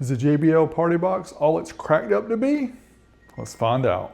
Is the JBL PartyBox all it's cracked up to be? Let's find out.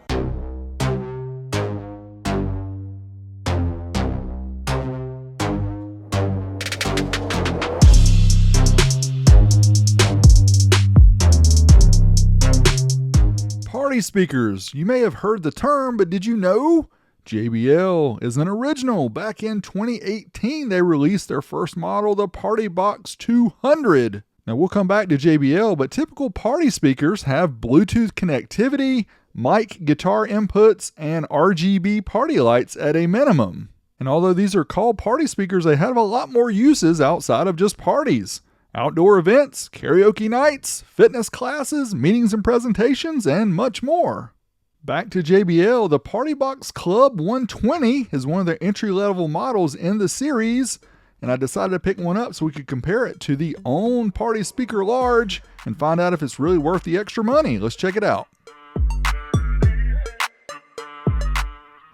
Party speakers. You may have heard the term, but did you know? JBL is an original. Back in 2018, they released their first model, the PartyBox 200. Now we'll come back to JBL, but typical party speakers have Bluetooth connectivity, mic, guitar inputs, and RGB party lights at a minimum. And although these are called party speakers, they have a lot more uses outside of just parties. Outdoor events, karaoke nights, fitness classes, meetings and presentations, and much more. Back to JBL, the PartyBox Club 120 is one of their entry-level models in the series, and I decided to pick one up so we could compare it to the OWN Party Speaker Large and find out if it's really worth the extra money. Let's check it out.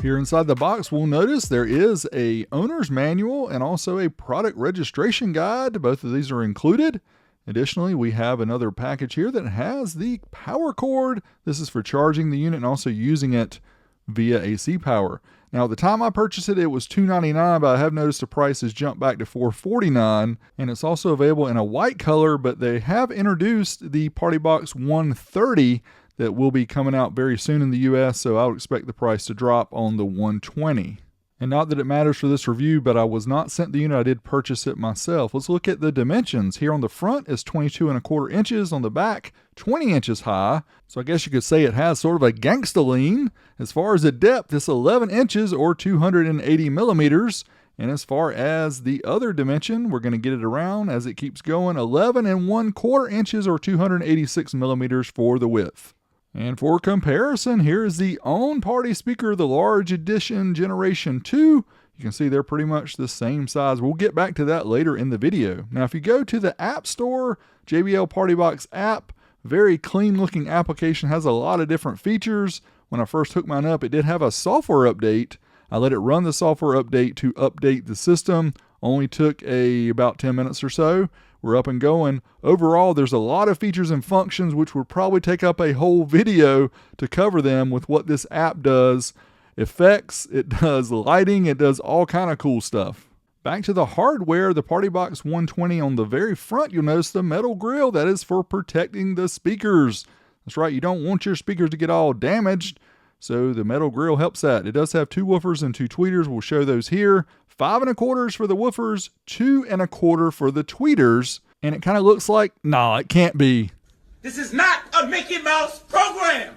Here inside the box, we'll notice there is a owner's manual and also a product registration guide. Both of these are included. Additionally, we have another package here that has the power cord. This is for charging the unit and also using it via AC power. Now, at the time I purchased it, it was $299, but I have noticed the price has jumped back to $449, and it's also available in a white color, but they have introduced the PartyBox 130 that will be coming out very soon in the US, so I would expect the price to drop on the 120. And not that it matters for this review, but I was not sent the unit. I did purchase it myself. Let's look at the dimensions. Here on the front is 22¼ inches. On the back, 20 inches high. So I guess you could say it has sort of a gangsta lean. As far as the depth, it's 11 inches or 280 millimeters. And as far as the other dimension, we're going to get it around as it keeps going, 11¼ inches or 286 millimeters for the width. And for comparison, here is the OWN Party Speaker, the Large Edition Generation 2. You can see they're pretty much the same size. We'll get back to that later in the video. Now, if you go to the App Store, JBL PartyBox app, very clean looking application, has a lot of different features. When I first hooked mine up, it did have a software update. I let it run the software update to update the system. Only took about 10 minutes or so. We're up and going. Overall, there's a lot of features and functions which would probably take up a whole video to cover them with what this app does. Effects, it does lighting, it does all kind of cool stuff. Back to the hardware, the PartyBox 120 on the very front, you'll notice the metal grill. That is for protecting the speakers. That's right, you don't want your speakers to get all damaged, so the metal grill helps that. It does have 2 woofers and 2 tweeters. We'll show those here. 5¼ for the woofers, 2¼ for the tweeters. And it kind of looks like, nah, it can't be. This is not a Mickey Mouse program.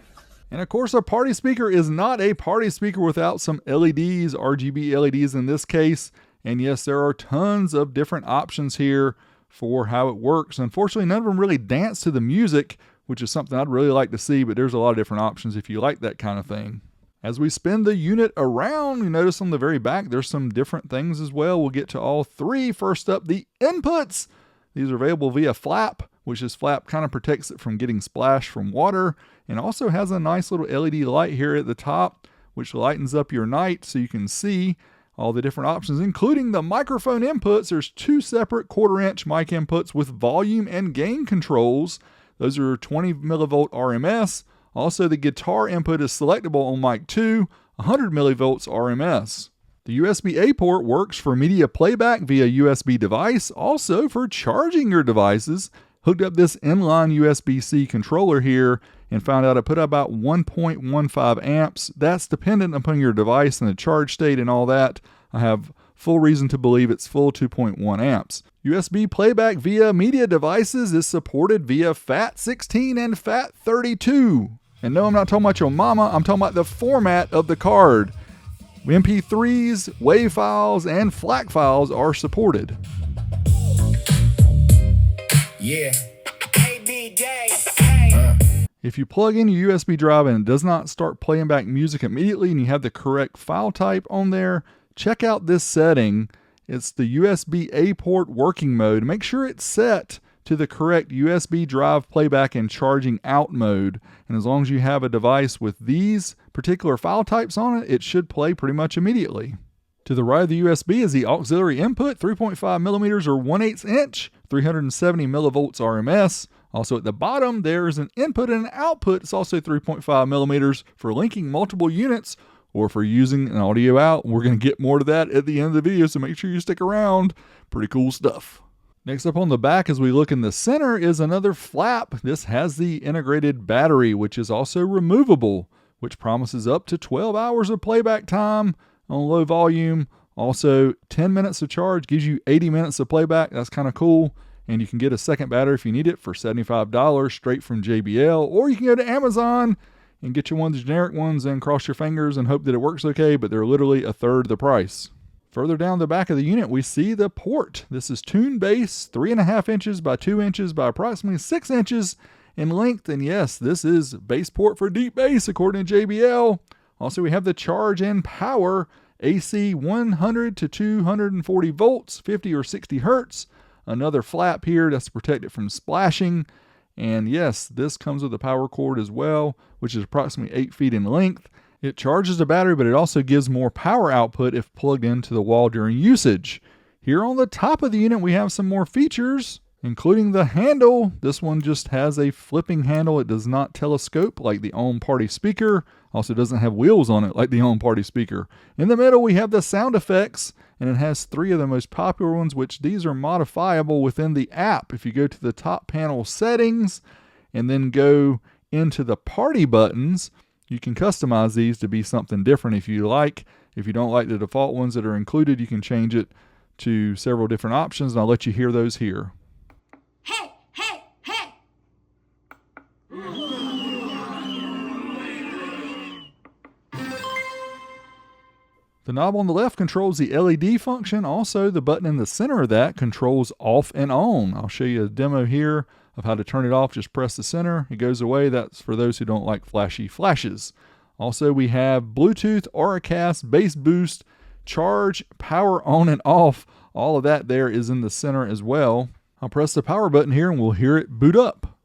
And of course, a party speaker is not a party speaker without some LEDs, RGB LEDs in this case. And yes, there are tons of different options here for how it works. Unfortunately, none of them really dance to the music, which is something I'd really like to see, but there's a lot of different options if you like that kind of thing. As we spin the unit around, you notice on the very back, there's some different things as well. We'll get to all 3. First up, the inputs. These are available via flap, which this flap kind of protects it from getting splashed from water, and also has a nice little LED light here at the top, which lightens up your night so you can see all the different options, including the microphone inputs. There's 2 separate 1/4 inch mic inputs with volume and gain controls. Those are 20 millivolt RMS. Also, the guitar input is selectable on mic 2, 100 millivolts RMS. The USB-A port works for media playback via USB device, also for charging your devices. Hooked up this inline USB-C controller here and found out it put about 1.15 amps. That's dependent upon your device and the charge state and all that. I have full reason to believe it's full 2.1 amps. USB playback via media devices is supported via FAT16 and FAT32. And no, I'm not talking about your mama, I'm talking about the format of the card. MP3s, WAV files, and FLAC files are supported. Yeah. If you plug in your USB drive and it does not start playing back music immediately and you have the correct file type on there, check out this setting. It's the USB-A port working mode. Make sure it's set to the correct USB drive playback and charging out mode. And as long as you have a device with these particular file types on it, it should play pretty much immediately. To the right of the USB is the auxiliary input, 3.5 millimeters or 1/8 inch, 370 millivolts RMS. Also at the bottom, there's an input and an output. It's also 3.5 millimeters for linking multiple units or for using an audio out. We're going to get more to that at the end of the video, so make sure you stick around. Pretty cool stuff. Next up on the back, as we look in the center, is another flap. This has the integrated battery, which is also removable, which promises up to 12 hours of playback time on low volume. Also, 10 minutes of charge gives you 80 minutes of playback. That's kind of cool. And you can get a second battery if you need it for $75 straight from JBL, or you can go to Amazon and get you one of the generic ones and cross your fingers and hope that it works okay, but they're literally a third the price. Further down the back of the unit, we see the port. This is tune bass, 3.5 inches by 2 inches by approximately 6 inches in length. And yes, this is bass port for deep bass according to JBL. Also, we have the charge and power, AC 100 to 240 volts, 50 or 60 hertz. Another flap here that's to protect it from splashing. And yes, this comes with a power cord as well, which is approximately 8 feet in length. It charges the battery, but it also gives more power output if plugged into the wall during usage. Here on the top of the unit, we have some more features, including the handle. This one just has a flipping handle. It does not telescope like the OM Party speaker. Also doesn't have wheels on it like the OM Party speaker. In the middle, we have the sound effects, and it has 3 of the most popular ones, which these are modifiable within the app. If you go to the top panel settings and then go into the party buttons, you can customize these to be something different if you like. If you don't like the default ones that are included, you can change it to several different options, and I'll let you hear those here. Hey, hey, hey! The knob on the left controls the LED function. Also, the button in the center of that controls off and on. I'll show you a demo here of how to turn it off. Just press the center. It goes away. That's for those who don't like flashy flashes. Also, we have Bluetooth, Auracast, bass boost, charge, power on and off. All of that there is in the center as well. I'll press the power button here and we'll hear it boot up.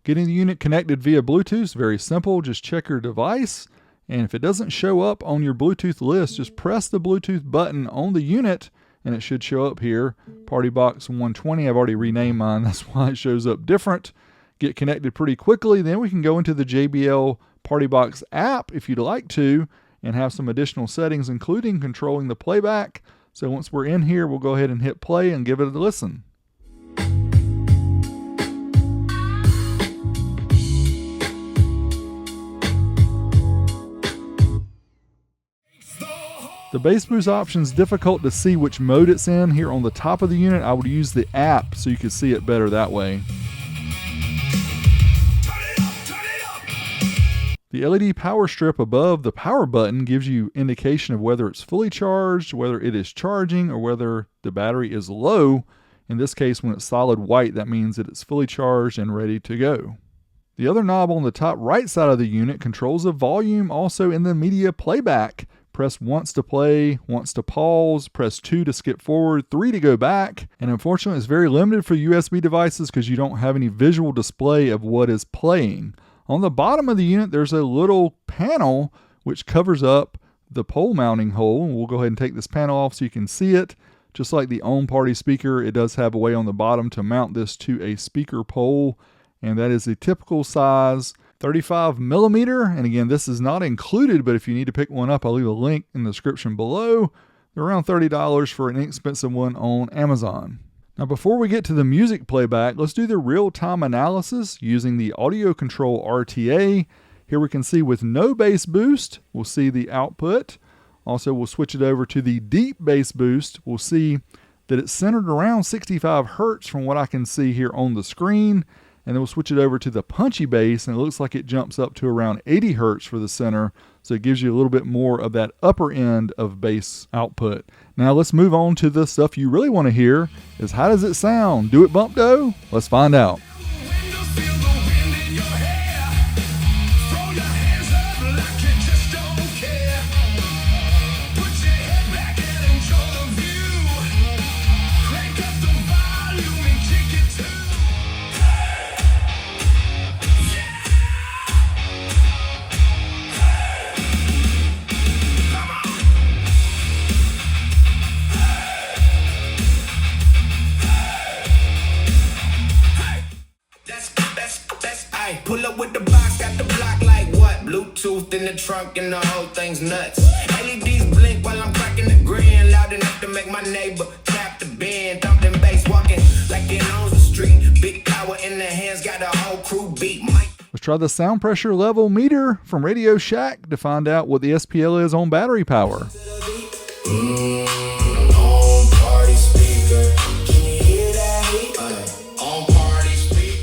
Getting the unit connected via Bluetooth is very simple. Just check your device, and if it doesn't show up on your Bluetooth list, just press the Bluetooth button on the unit and it should show up here. PartyBox 120, I've already renamed mine, that's why it shows up different. Get connected pretty quickly, then we can go into the JBL PartyBox app if you'd like to and have some additional settings, including controlling the playback. So once we're in here, we'll go ahead and hit play and give it a listen. The bass boost option is difficult to see which mode it's in. Here on the top of the unit, I would use the app so you can see it better that way. The LED power strip above the power button gives you indication of whether it's fully charged, whether it is charging, or whether the battery is low. In this case, when it's solid white, that means that it's fully charged and ready to go. The other knob on the top right side of the unit controls the volume, also in the media playback. Press once to play, once to pause, press 2 to skip forward, 3 to go back. And unfortunately, it's very limited for USB devices because you don't have any visual display of what is playing. On the bottom of the unit, there's a little panel which covers up the pole mounting hole. And we'll go ahead and take this panel off so you can see it. Just like the OM Party speaker, it does have a way on the bottom to mount this to a speaker pole. And that is the typical size, 35 millimeter. And again, this is not included, but if you need to pick one up, I'll leave a link in the description below. They're around $30 for an inexpensive one on Amazon. Now, before we get to the music playback, let's do the real-time analysis using the audio control RTA. Here we can see with no bass boost, we'll see the output. Also, we'll switch it over to the deep bass boost. We'll see that it's centered around 65 hertz from what I can see here on the screen. And then we'll switch it over to the punchy bass, and it looks like it jumps up to around 80 hertz for the center. So it gives you a little bit more of that upper end of bass output. Now let's move on to the stuff you really want to hear, is how does it sound? Do it bump though? Let's find out. I pull up with the box, got the block like what? Bluetooth in the trunk and the whole thing's nuts. LEDs blink while I'm cracking the grin, loud enough to make my neighbor tap the bin. Thumping bass, walking like it owns the street. Big power in the hands, got a whole crew beat. Let's try the sound pressure level meter from Radio Shack to find out what the SPL is on battery power.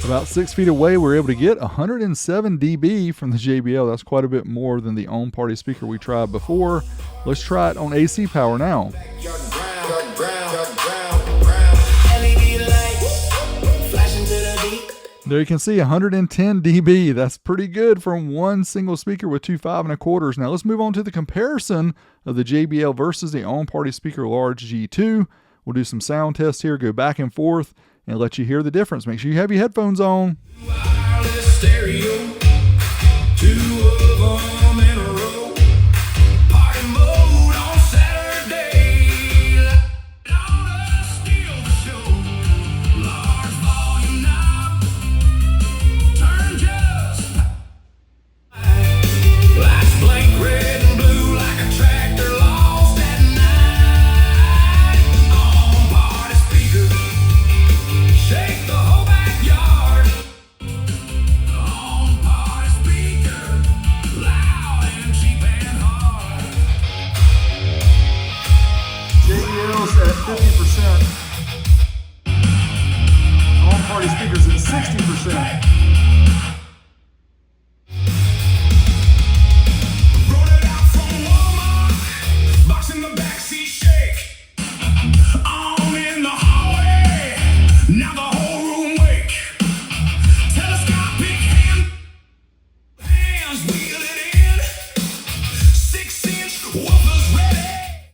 About 6 feet away, we're able to get 107 dB from the JBL. That's quite a bit more than the on party speaker we tried before. Let's try it on AC power now. There you can see 110 dB. That's pretty good from one single speaker with two 5 1/4s. Now let's move on to the comparison of the JBL versus the on party speaker large G2. We'll do some sound tests here, go back and forth, and let you hear the difference. Make sure you have your headphones on. Wireless stereo, 2 of them in a row. Party mode on Saturday. Don't steal the show. Large volume knob. Turn just. Lights blink red and blue like a tractor lost at night. On party speaker. Shake the whole backyard. On party speaker, loud and cheap and hard. JBL's at 50%. On party speakers at 60%. Brought it out from Walmart, box in the backseat shake. On in the hallway, now the whole room wake. Telescopic hands wheel it in. 6-inch woofers ready.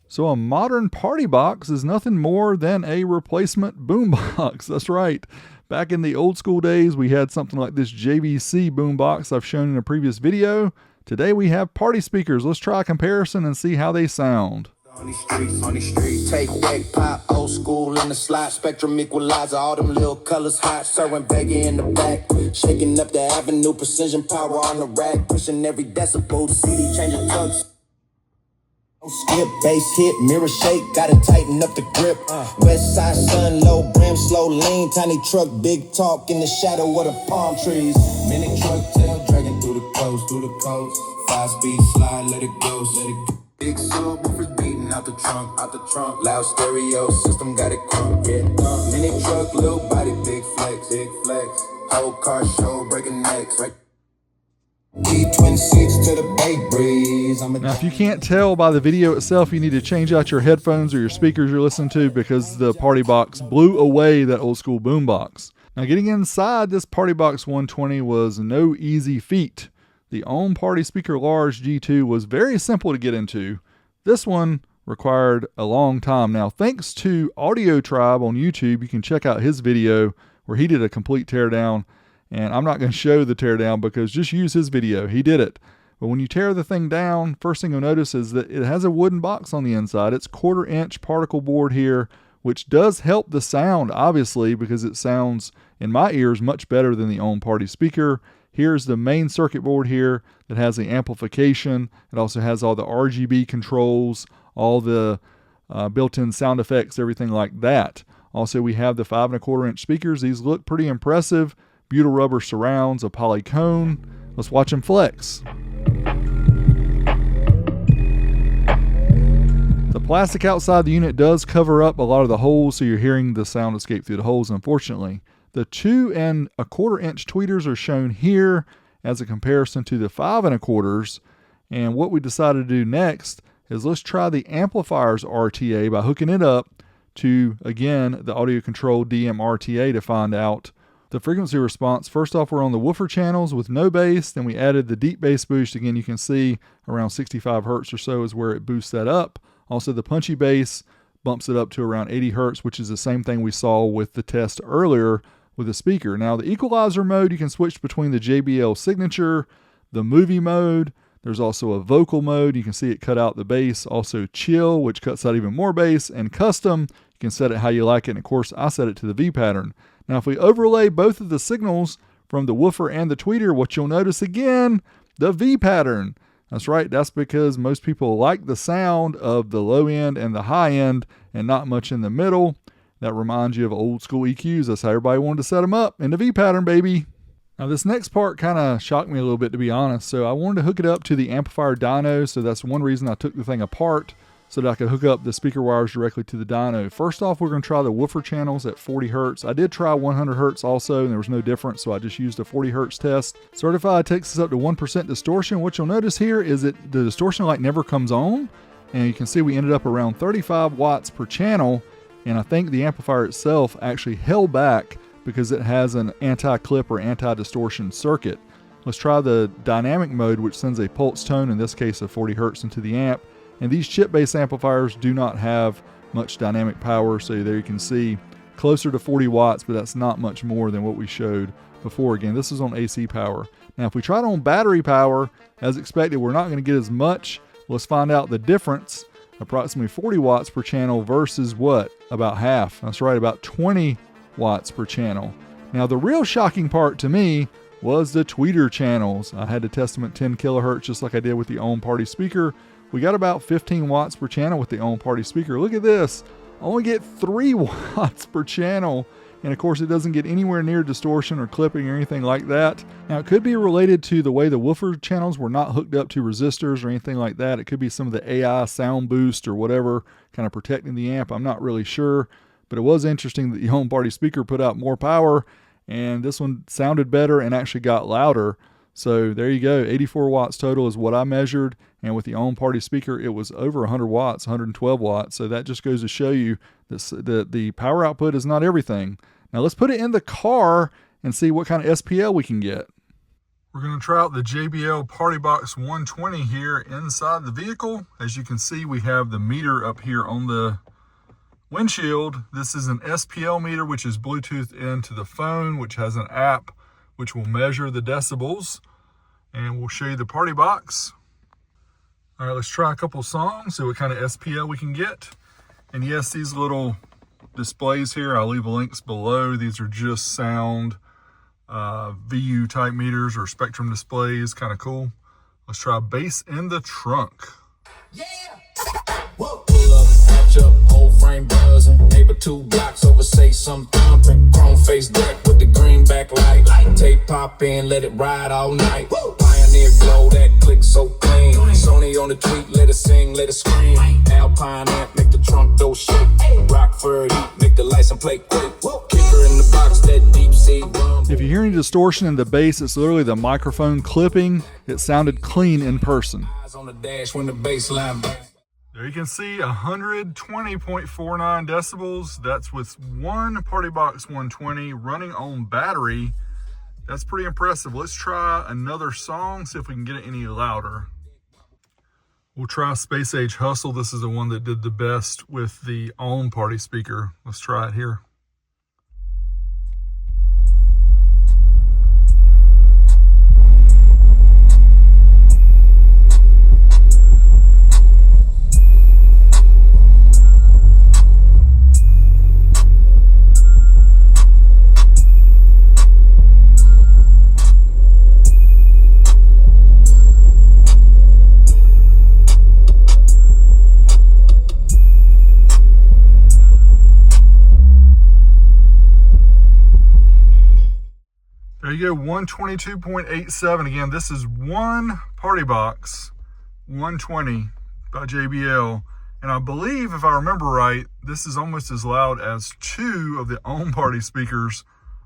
So a modern party box is nothing more than a replacement boombox. That's right. Back in the old school days, we had something like this JVC boombox I've shown in a previous video. Today we have party speakers. Let's try a comparison and see how they sound. On these streets, take back pop, old school in the slot, spectrum equalizer, all them little colors hot, serving baggy in the back, shaking up the avenue, precision power on the rack, pushing every decibel, the CD changing tugs. Skip, bass hit, mirror shake, gotta tighten up the grip. West side sun, low brim, slow lean, tiny truck, big talk in the shadow of the palm trees. Mini truck tail dragging through the coast, 5-speed slide, let it go, let it go. Big subwoofers beating out the trunk, loud stereo system got it crunk, yeah. Mini truck, little body, big flex, whole car show, breaking necks, right? E26 to the Bay Breeze. Now, if you can't tell by the video itself, you need to change out your headphones or your speakers you're listening to because the party box blew away that old school boombox. Now, getting inside this party box 120 was no easy feat. The on party speaker large G2 was very simple to get into. This one required a long time. Now, thanks to Audio Tribe on YouTube, you can check out his video where he did a complete teardown. And I'm not going to show the teardown because just use his video. He did it. But when you tear the thing down, first thing you'll notice is that it has a wooden box on the inside. It's 1/4 inch particle board here, which does help the sound, obviously, because it sounds, in my ears, much better than the on party speaker. Here's the main circuit board here that has the amplification. It also has all the RGB controls, all the built-in sound effects, everything like that. Also, we have the 5 1/4 inch speakers. These look pretty impressive. Butyl rubber surrounds, a polycone. Let's watch them flex. The plastic outside the unit does cover up a lot of the holes, so you're hearing the sound escape through the holes, unfortunately. The 2 1/4 inch tweeters are shown here as a comparison to the 5 1/4s. And what we decided to do next is let's try the amplifier's RTA by hooking it up to, again, the audio control DM RTA to find out the frequency response. First off, we're on the woofer channels with no bass. Then we added the deep bass boost. Again, you can see around 65 hertz or so is where it boosts that up. Also, the punchy bass bumps it up to around 80 hertz, which is the same thing we saw with the test earlier with the speaker. Now, the equalizer mode, you can switch between the JBL Signature, the movie mode. There's also a vocal mode. You can see it cut out the bass. Also chill, which cuts out even more bass. And custom, you can set it how you like it. And of course, I set it to the V pattern. Now, if we overlay both of the signals, from the woofer and the tweeter, what you'll notice again, the V pattern. That's right, that's because most people like the sound of the low end and the high end and not much in the middle. That reminds you of old school EQs. That's how everybody wanted to set them up, in the V pattern, baby. Now this next part kind of shocked me a little bit, to be honest. So I wanted to hook it up to the amplifier dyno, so that's one reason I took the thing apart, so that I could hook up the speaker wires directly to the dyno. First off, we're going to try the woofer channels at 40 hertz. I did try 100 hertz also, and there was no difference, so I just used a 40 hertz test. Certified takes us up to 1% distortion. What you'll notice here is that the distortion light never comes on, and you can see we ended up around 35 watts per channel, and I think the amplifier itself actually held back because it has an anti-clip or anti-distortion circuit. Let's try the dynamic mode, which sends a pulse tone, in this case of 40 hertz, into the amp. And these chip-based amplifiers do not have much dynamic power, so there you can see closer to 40 watts, but that's not much more than what we showed before. Again, this is on AC power. Now, if we try it on battery power, as expected, we're not going to get as much. Let's find out the difference. Approximately 40 watts per channel versus what? About half. That's right, about 20 watts per channel. Now, the real shocking part to me was the tweeter channels. I had to test them at 10 kilohertz, just like I did with the OWN Party speaker. We got about 15 watts per channel with the OWN Party speaker. Look at this. I only get 3 watts per channel. And of course, it doesn't get anywhere near distortion or clipping or anything like that. Now, it could be related to the way the woofer channels were not hooked up to resistors or anything like that. It could be some of the AI sound boost or whatever kind of protecting the amp. I'm not really sure. But it was interesting that the OWN Party speaker put out more power, and this one sounded better and actually got louder. So there you go, 84 watts total is what I measured, and with the OWN Party speaker, it was over 100 watts, 112 watts. So that just goes to show you that the power output is not everything. Now let's put it in the car and see what kind of SPL we can get. We're going to try out the JBL PartyBox 120 here inside the vehicle. As you can see, we have the meter up here on the windshield. This is an SPL meter, which is Bluetooth into the phone, which has an app which will measure the decibels, and we'll show you the party box. All right, let's try a couple songs, see what kind of SPL we can get. And yes, these little displays here, I'll leave links below. These are just sound VU type meters or spectrum displays, kind of cool. Let's try bass in the trunk. Yeah. Whoa. Pull up, hatch up, whole frame buzzing. Neighbor 2 blocks over, say some thumping. Chrome face deck with the green backlight. Tape pop in, let it ride all night. Pioneer glow, that click so clean. Sony on the tweet, let it sing, let it scream. Alpine amp, make the trunk door shake. Rockford heat, make the license plate quick. Kicker in the box, that deep sea rumble. If you hear any distortion in the bass, it's literally the microphone clipping. It sounded clean in person. Eyes on the dash when the bass line bang. There you can see 120.49 decibels. That's with one PartyBox 120 running on battery. That's pretty impressive. Let's try another song, see if we can get it any louder. We'll try Space Age Hustle. This is the one that did the best with the OWN Party speaker. Let's try it here. There you go, 122.87. Again, this is one PartyBox 120 by JBL. And I believe, if I remember right, this is almost as loud as 2 of the OWN Party speakers.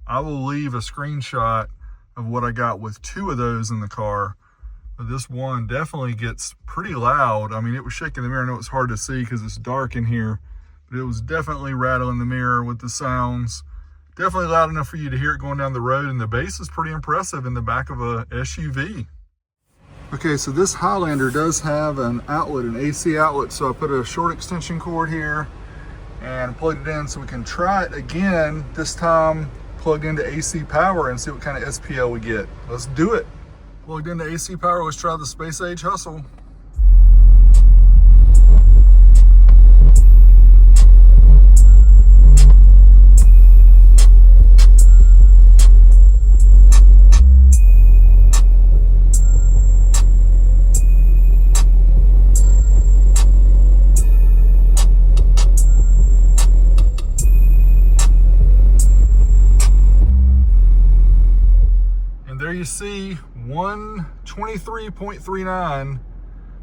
I will leave a screenshot of what I got with 2 of those in the car. But this one definitely gets pretty loud. I mean, it was shaking the mirror. I know it's hard to see because it's dark in here, but it was definitely rattling the mirror with the sounds. Definitely loud enough for you to hear it going down the road, and the bass is pretty impressive in the back of a SUV. Okay, so this Highlander does have an outlet, an AC outlet, so I put a short extension cord here and plugged it in so we can try it again, this time plugged into AC power, and see what kind of SPL we get. Let's do it. Plugged into AC power, let's try the Space Age Hustle. JBC 123.39.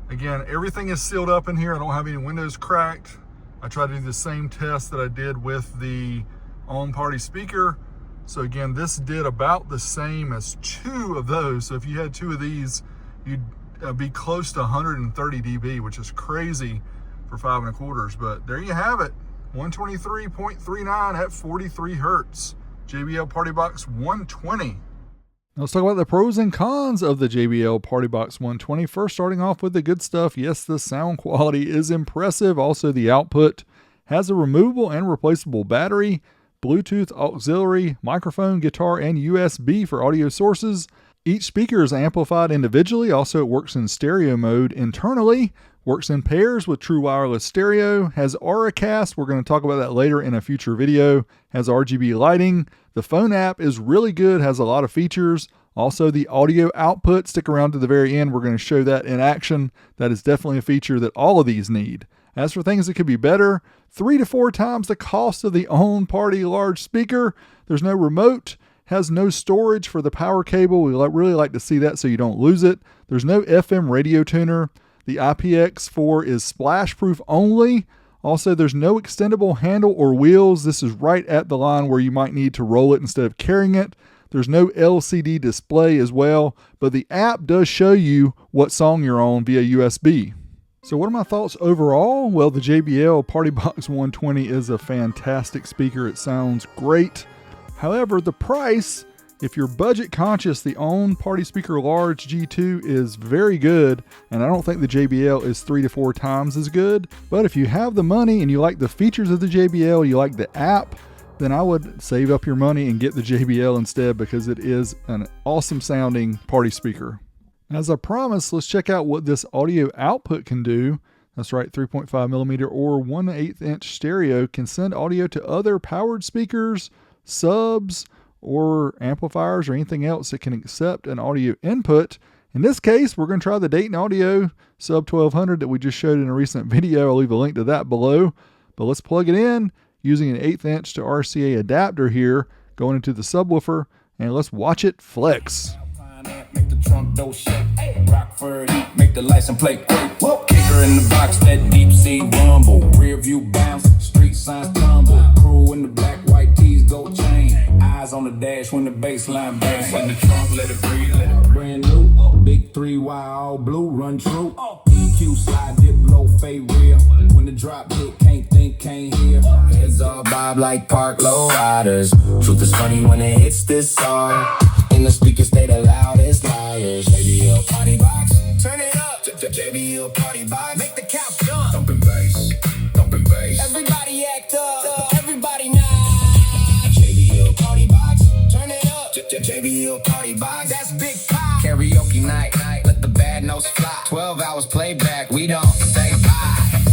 Again, everything is sealed up in here. I don't have any windows cracked. I tried to do the same test that I did with the on-party speaker. So again, this did about the same as 2 of those. So if you had 2 of these, you'd be close to 130 dB, which is crazy for 5 1/4. But there you have it, 123.39 at 43 hertz. JBL PartyBox 120. Let's talk about the pros and cons of the JBL PartyBox 120. First, starting off with the good stuff. Yes, the sound quality is impressive. Also, the output has a removable and replaceable battery, Bluetooth auxiliary, microphone, guitar, and USB for audio sources. Each speaker is amplified individually. Also, it works in stereo mode internally, works in pairs with true wireless stereo, has Auracast. We're going to talk about that later in a future video. Has RGB lighting. The phone app is really good, has a lot of features. Also, the audio output, stick around to the very end. We're going to show that in action. That is definitely a feature that all of these need. As for things that could be better, 3 to 4 times the cost of the on-party large speaker. There's no remote, has no storage for the power cable. We really like to see that so you don't lose it. There's no FM radio tuner. The IPX4 is splash proof only. Also, there's no extendable handle or wheels. This is right at the line where you might need to roll it instead of carrying it. There's no LCD display as well, but the app does show you what song you're on via USB. So what are my thoughts overall? Well, the JBL PartyBox 120 is a fantastic speaker. It sounds great. However, the price, if you're budget conscious, the on-party speaker large G2 is very good, and I don't think the JBL is 3 to 4 times as good. But if you have the money and you like the features of the JBL, you like the app, then I would save up your money and get the JBL instead, because it is an awesome sounding party speaker. As I promised, let's check out what this audio output can do. That's right, 3.5 millimeter or 1/8 inch stereo can send audio to other powered speakers, subs, or amplifiers, or anything else that can accept an audio input. In this case, we're going to try the Dayton Audio Sub 1200 that we just showed in a recent video. I'll leave a link to that below. But let's plug it in using an 1/8 inch to RCA adapter here, going into the subwoofer, and let's watch it flex. Make the trunk door shake. Rockford heat, make the license plate quake. Kicker in the box, that deep sea rumble. Rear view bounce, street signs tumble. Crew in the black, white tees, gold chain. Eyes on the dash when the baseline bangs. In the trunk, let it breathe, let it brand new. Big 3Y, all blue, run true. EQ slide, dip low, fade real. When the drop hit, can't think, can't hear. Heads all bob like park low riders. Truth is funny when it hits this hard. And the speakers stay the loudest liars. JBL PartyBox, turn it up. JBL PartyBox, make the couch jump. Thumping bass, thumping bass. Everybody act up, everybody nice. JBL PartyBox, turn it up. JBL PartyBox, that's big pop. Karaoke night, let the bad notes fly. 12 hours playback, we don't say bye.